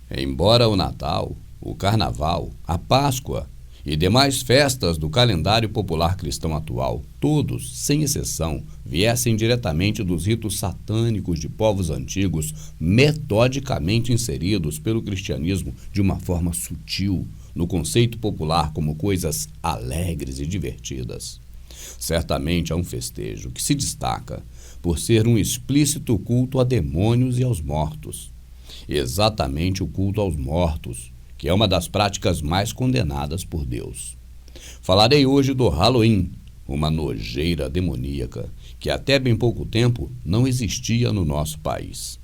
Embora o Natal, o Carnaval, a Páscoa e demais festas do calendário popular cristão atual, todos, sem exceção, viessem diretamente dos ritos satânicos de povos antigos, metodicamente inseridos pelo cristianismo de uma forma sutil no conceito popular como coisas alegres e divertidas. Certamente há um festejo que se destaca por ser um explícito culto a demônios e aos mortos. Exatamente o culto aos mortos, que é uma das práticas mais condenadas por Deus. Falarei hoje do Halloween, uma nojeira demoníaca que até bem pouco tempo não existia no nosso país.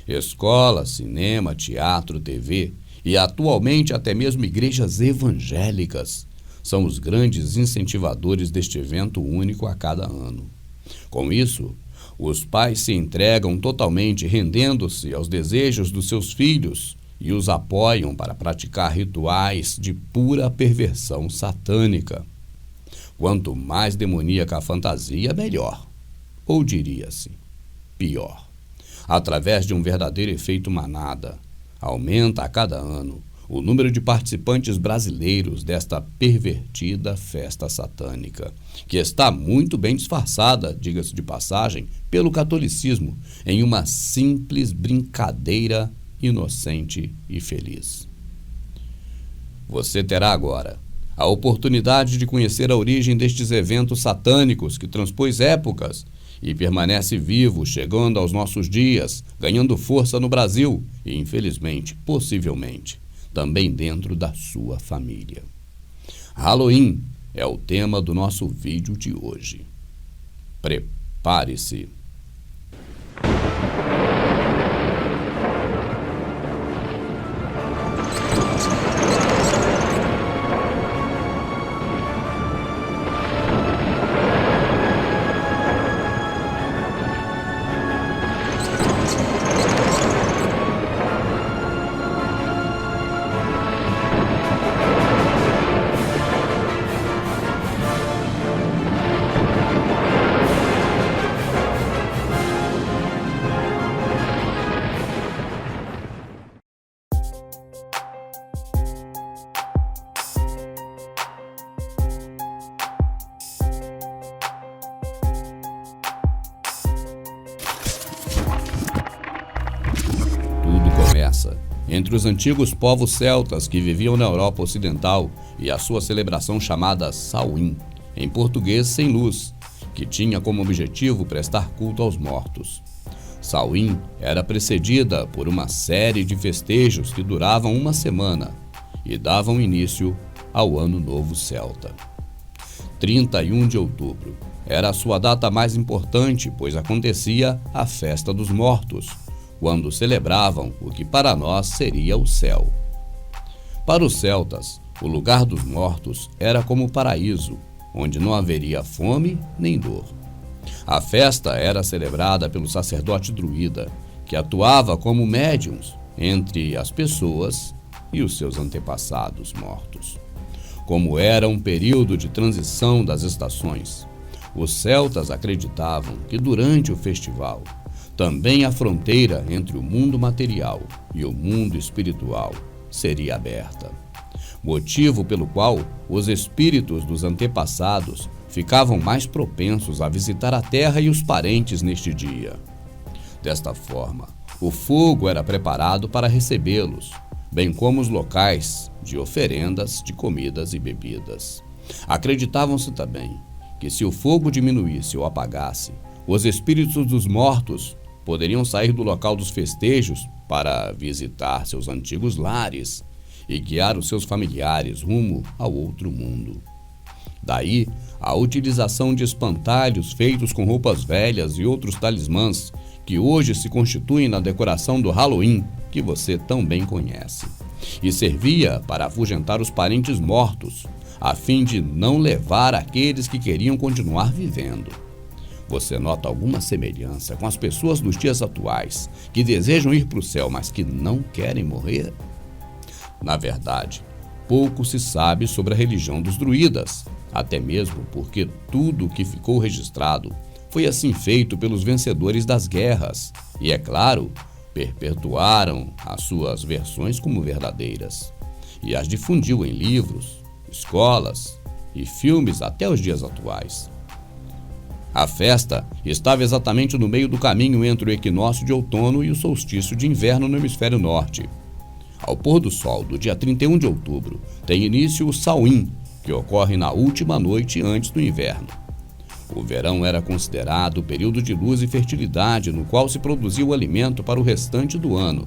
Escola, cinema, teatro, TV e atualmente até mesmo igrejas evangélicas são os grandes incentivadores deste evento único a cada ano. Com isso, os pais se entregam totalmente, rendendo-se aos desejos dos seus filhos e os apoiam para praticar rituais de pura perversão satânica. Quanto mais demoníaca a fantasia, melhor. Ou diria-se, pior. Através de um verdadeiro efeito manada, aumenta a cada ano o número de participantes brasileiros desta pervertida festa satânica, que está muito bem disfarçada, diga-se de passagem, pelo catolicismo, em uma simples brincadeira inocente e feliz. Você terá agora a oportunidade de conhecer a origem destes eventos satânicos que transpôs épocas e permanece vivo, chegando aos nossos dias, ganhando força no Brasil e, infelizmente, possivelmente, também dentro da sua família. Halloween é o tema do nosso vídeo de hoje. Prepare-se! Entre os antigos povos celtas que viviam na Europa Ocidental e a sua celebração chamada Samhain, em português sem luz, que tinha como objetivo prestar culto aos mortos. Samhain era precedida por uma série de festejos que duravam uma semana e davam início ao Ano Novo Celta. 31 de outubro era a sua data mais importante, pois acontecia a Festa dos Mortos, quando celebravam o que para nós seria o céu. Para os celtas, o lugar dos mortos era como o paraíso, onde não haveria fome nem dor. A festa era celebrada pelo sacerdote druida, que atuava como médiuns entre as pessoas e os seus antepassados mortos. Como era um período de transição das estações, os celtas acreditavam que durante o festival, também a fronteira entre o mundo material e o mundo espiritual seria aberta, motivo pelo qual os espíritos dos antepassados ficavam mais propensos a visitar a terra e os parentes neste dia. Desta forma, o fogo era preparado para recebê-los, bem como os locais de oferendas de comidas e bebidas. Acreditavam-se também que se o fogo diminuísse ou apagasse, os espíritos dos mortos poderiam sair do local dos festejos para visitar seus antigos lares e guiar os seus familiares rumo ao outro mundo. Daí, a utilização de espantalhos feitos com roupas velhas e outros talismãs que hoje se constituem na decoração do Halloween, que você tão bem conhece, e servia para afugentar os parentes mortos, a fim de não levar aqueles que queriam continuar vivendo. Você nota alguma semelhança com as pessoas dos dias atuais que desejam ir para o céu, mas que não querem morrer? Na verdade, pouco se sabe sobre a religião dos druidas, até mesmo porque tudo o que ficou registrado foi assim feito pelos vencedores das guerras e, é claro, perpetuaram as suas versões como verdadeiras e as difundiu em livros, escolas e filmes até os dias atuais. A festa estava exatamente no meio do caminho entre o equinócio de outono e o solstício de inverno no hemisfério norte. Ao pôr do sol do dia 31 de outubro, tem início o Samhain, que ocorre na última noite antes do inverno. O verão era considerado o período de luz e fertilidade no qual se produzia o alimento para o restante do ano.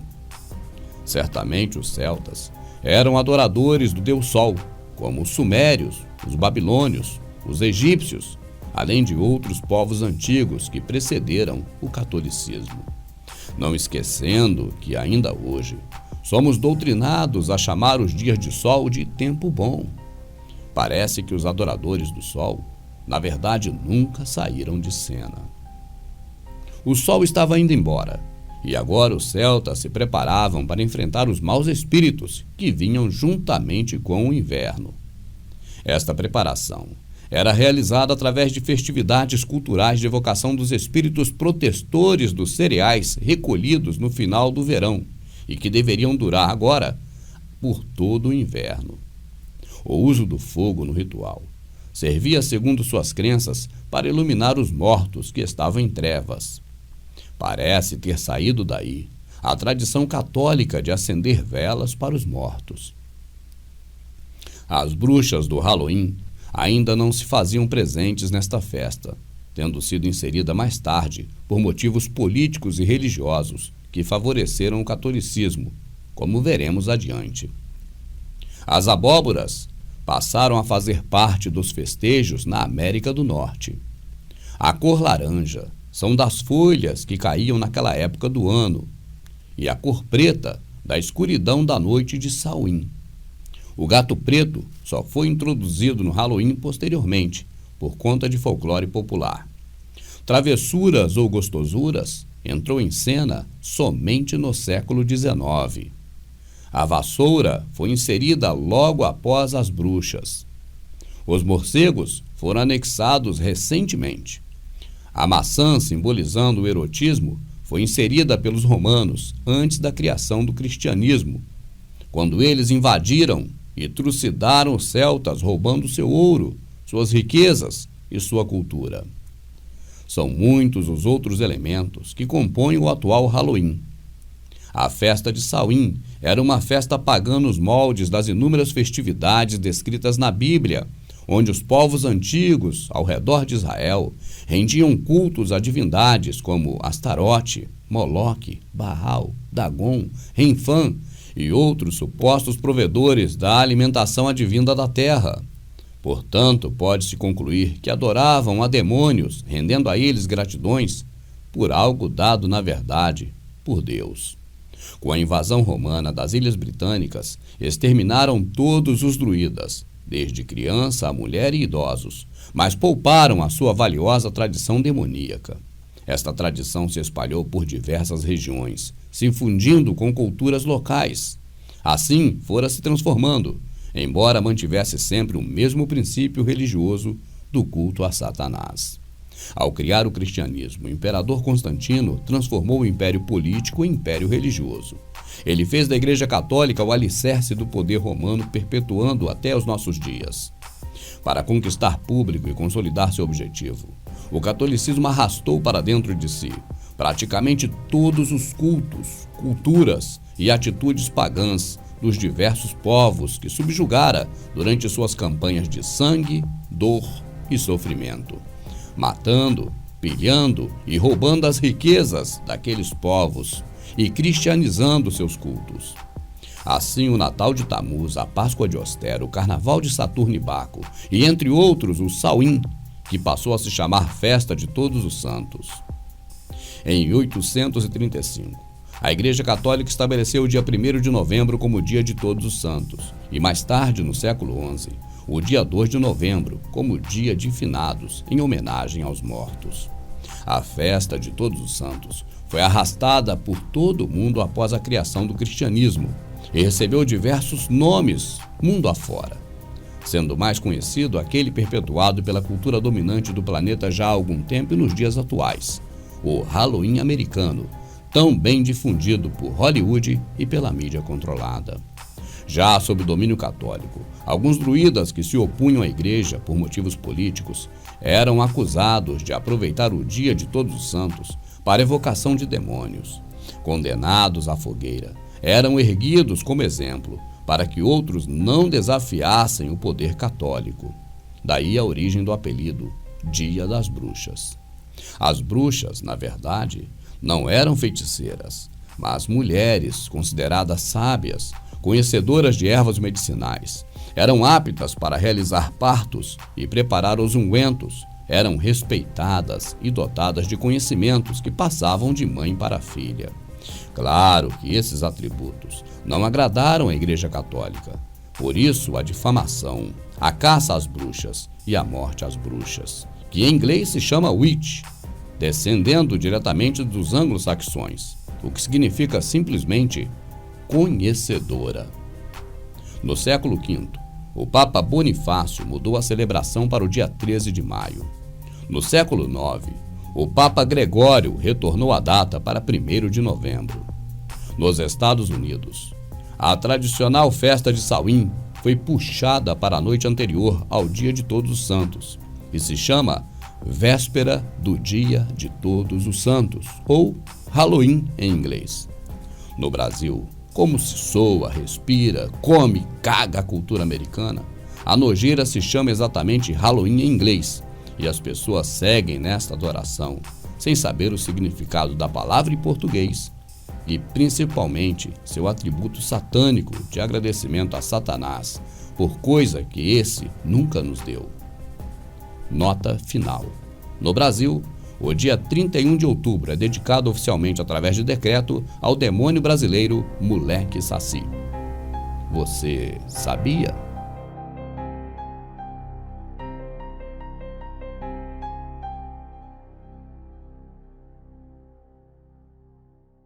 Certamente os celtas eram adoradores do deus Sol, como os sumérios, os babilônios, os egípcios, além de outros povos antigos que precederam o catolicismo. Não esquecendo que ainda hoje somos doutrinados a chamar os dias de sol de tempo bom. Parece que os adoradores do sol, na verdade, nunca saíram de cena. O sol estava indo embora, e agora os celtas se preparavam para enfrentar os maus espíritos que vinham juntamente com o inverno. Esta preparação era realizada através de festividades culturais de evocação dos espíritos protestores dos cereais recolhidos no final do verão e que deveriam durar agora por todo o inverno. O uso do fogo no ritual servia, segundo suas crenças, para iluminar os mortos que estavam em trevas. Parece ter saído daí a tradição católica de acender velas para os mortos. As bruxas do Halloween ainda não se faziam presentes nesta festa, tendo sido inserida mais tarde por motivos políticos e religiosos que favoreceram o catolicismo, como veremos adiante. As abóboras passaram a fazer parte dos festejos na América do Norte. A cor laranja são das folhas que caíam naquela época do ano, e a cor preta da escuridão da noite de Samhain. O gato preto só foi introduzido no Halloween posteriormente, por conta de folclore popular. Travessuras ou gostosuras entrou em cena somente no século XIX. A vassoura foi inserida logo após as bruxas. Os morcegos foram anexados recentemente. A maçã, simbolizando o erotismo, foi inserida pelos romanos antes da criação do cristianismo, quando eles invadiram e trucidaram os celtas, roubando seu ouro, suas riquezas e sua cultura. São muitos os outros elementos que compõem o atual Halloween. A festa de Samhain era uma festa pagã nos moldes das inúmeras festividades descritas na Bíblia, onde os povos antigos, ao redor de Israel, rendiam cultos a divindades como Astarote, Moloque, Baal, Dagon, Renfã e outros supostos provedores da alimentação advinda da terra. Portanto, pode-se concluir que adoravam a demônios, rendendo a eles gratidões por algo dado, na verdade, por Deus. Com a invasão romana das Ilhas Britânicas, exterminaram todos os druidas, desde criança a mulher e idosos, mas pouparam a sua valiosa tradição demoníaca. Esta tradição se espalhou por diversas regiões, se fundindo com culturas locais. Assim, fora se transformando, embora mantivesse sempre o mesmo princípio religioso do culto a Satanás. Ao criar o cristianismo, o imperador Constantino transformou o império político em império religioso. Ele fez da Igreja Católica o alicerce do poder romano, perpetuando até os nossos dias. Para conquistar público e consolidar seu objetivo, o catolicismo arrastou para dentro de si praticamente todos os cultos, culturas e atitudes pagãs dos diversos povos que subjugara durante suas campanhas de sangue, dor e sofrimento, matando, pilhando e roubando as riquezas daqueles povos e cristianizando seus cultos. Assim, o Natal de Tamuz, a Páscoa de Ostério, o Carnaval de Saturno e Baco e, entre outros, o Samhain, que passou a se chamar Festa de Todos os Santos. Em 835, a Igreja Católica estabeleceu o dia 1º de novembro como Dia de Todos os Santos e, mais tarde, no século XI, o dia 2 de novembro como Dia de Finados, em homenagem aos mortos. A Festa de Todos os Santos foi arrastada por todo o mundo após a criação do cristianismo e recebeu diversos nomes mundo afora, sendo mais conhecido aquele perpetuado pela cultura dominante do planeta já há algum tempo e nos dias atuais, o Halloween americano, tão bem difundido por Hollywood e pela mídia controlada. Já sob domínio católico, alguns druidas que se opunham à igreja por motivos políticos eram acusados de aproveitar o dia de Todos os Santos para evocação de demônios. Condenados à fogueira, eram erguidos como exemplo para que outros não desafiassem o poder católico. Daí a origem do apelido Dia das Bruxas. As bruxas, na verdade, não eram feiticeiras, mas mulheres consideradas sábias, conhecedoras de ervas medicinais. Eram aptas para realizar partos e preparar os ungüentos. Eram respeitadas e dotadas de conhecimentos que passavam de mãe para filha. Claro que esses atributos não agradaram à Igreja Católica. Por isso, a difamação, a caça às bruxas e a morte às bruxas, que em inglês se chama witch, descendendo diretamente dos anglo-saxões, o que significa simplesmente conhecedora. No século V, o Papa Bonifácio mudou a celebração para o dia 13 de maio. No século IX, o Papa Gregório retornou a data para 1º de novembro. Nos Estados Unidos, a tradicional festa de Samhain foi puxada para a noite anterior ao Dia de Todos os Santos e se chama Véspera do Dia de Todos os Santos, ou Halloween em inglês. No Brasil, como se soa, respira, come, caga a cultura americana, a nojeira se chama exatamente Halloween em inglês, e as pessoas seguem nesta adoração, sem saber o significado da palavra em português e, principalmente, seu atributo satânico de agradecimento a Satanás por coisa que esse nunca nos deu. Nota final. No Brasil, o dia 31 de outubro é dedicado oficialmente através de decreto ao demônio brasileiro Moleque Saci. Você sabia?